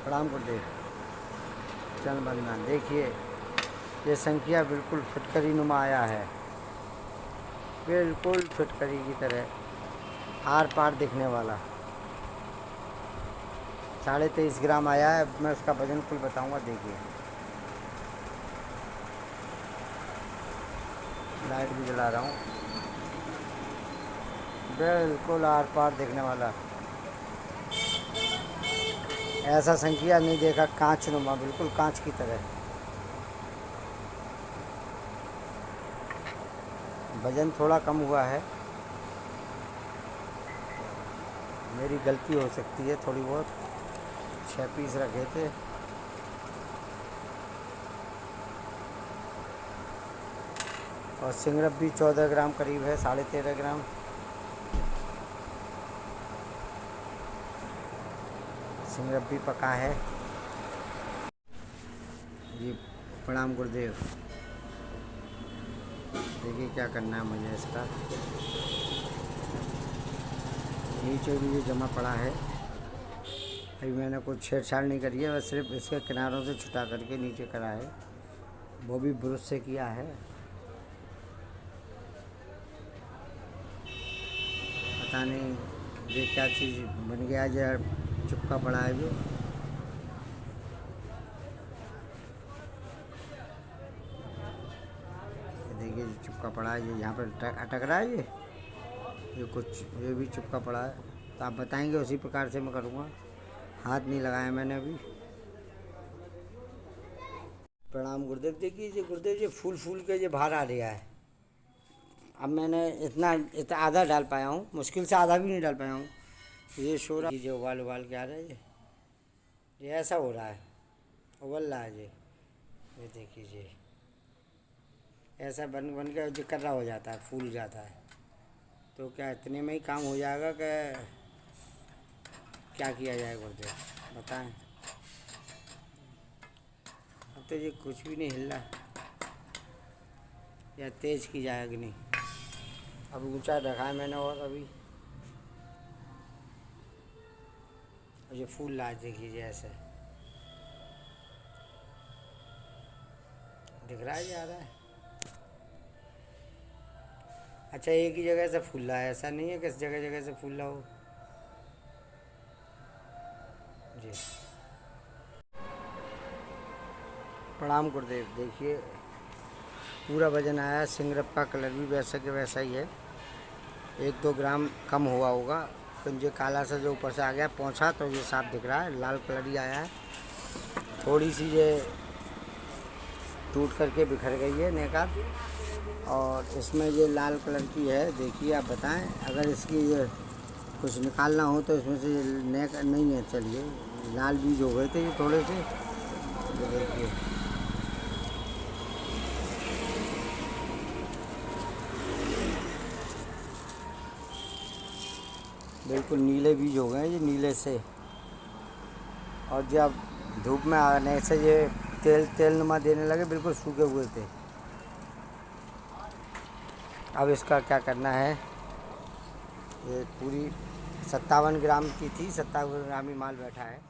प्रणाम गुरुदेव। चल बंदना देखिए, ये संख्या बिल्कुल फिटकरी नुमा आया है, बिल्कुल फिटकरी की तरह आर पार दिखने वाला। 23.5 ग्राम आया है। मैं उसका वजन कुल बताऊंगा। देखिए, लाइट भी जला रहा हूँ। बिल्कुल आर पार दिखने वाला, ऐसा संख्या नहीं देखा। कांच नुमा, बिल्कुल कांच की तरह। वजन थोड़ा कम हुआ है, मेरी गलती हो सकती है थोड़ी बहुत। 6 पीस रखे थे। और सिंगरप भी 14 ग्राम करीब है, 13.5 ग्राम। सिंगरप भी पका है जी। प्रणाम गुरुदेव। देखिए क्या करना है मुझे इसका। नीचे भी ये जमा पड़ा है, अभी मैंने कुछ छेड़छाड़ नहीं करी है, बस सिर्फ इसके किनारों से छुटा करके नीचे करा है, वो भी ब्रश से किया है। पता नहीं ये क्या चीज़ बन गया, जो चिपका पड़ा है जो। देखिए जो चिपका पड़ा है, ये यहाँ पर अटक रहा है। ये कुछ ये भी चिपका पड़ा है, तो आप बताएंगे उसी प्रकार से मैं करूँगा। हाथ नहीं लगाया मैंने अभी। प्रणाम गुरुदेव। देखिए ये गुरुदेव, ये फूल फूल के ये बाहर आ रहा है। अब मैंने इतना आधा डाल पाया हूँ, मुश्किल से आधा भी नहीं डाल पाया हूँ। ये शोर जो उबाल उबाल के आ रहा है, ये ऐसा हो रहा है, उबल रहा है ये देखिए ये ऐसा बन बन के जो कर्रा हो जाता है, फूल जाता है। तो क्या इतने में ही काम हो जाएगा कि क्या किया जाए गुरुदेव, बताएं। अब तो ये कुछ भी नहीं हिल रहा, या तेज़ की जाए अग्नि। अब ऊंचा रखा है मैंने, और अभी ये फूल ला देखिए ऐसे दिख रहा है, ये आ रहा है। अच्छा, एक ही जगह से फूल रहा है, ऐसा नहीं है किस जगह जगह से फूल रहा हो जी। प्रणाम गुरुदेव। देखिए पूरा वजन आया, सिंगरप का कलर भी वैसा के वैसा ही है। 1-2 ग्राम कम हुआ होगा, जो काला सा जो ऊपर से आ गया पहुँचा, तो ये साफ दिख रहा है, लाल कलर ही आया है। थोड़ी सी ये टूट करके बिखर गई है नेकात, और इसमें ये लाल कलर की है। देखिए आप बताएं, अगर इसकी ये कुछ निकालना हो तो इसमें से नेक नहीं है। चलिए, लाल बीज हो गए थे ये थोड़े से, ये देखिए। बिल्कुल नीले बीज हो गए ये, नीले से। और जब धूप में आने से ये तेल नुमा देने लगे, बिल्कुल सूखे हुए थे। अब इसका क्या करना है, ये पूरी 57 ग्राम की थी, 57 ग्राम ही माल बैठा है।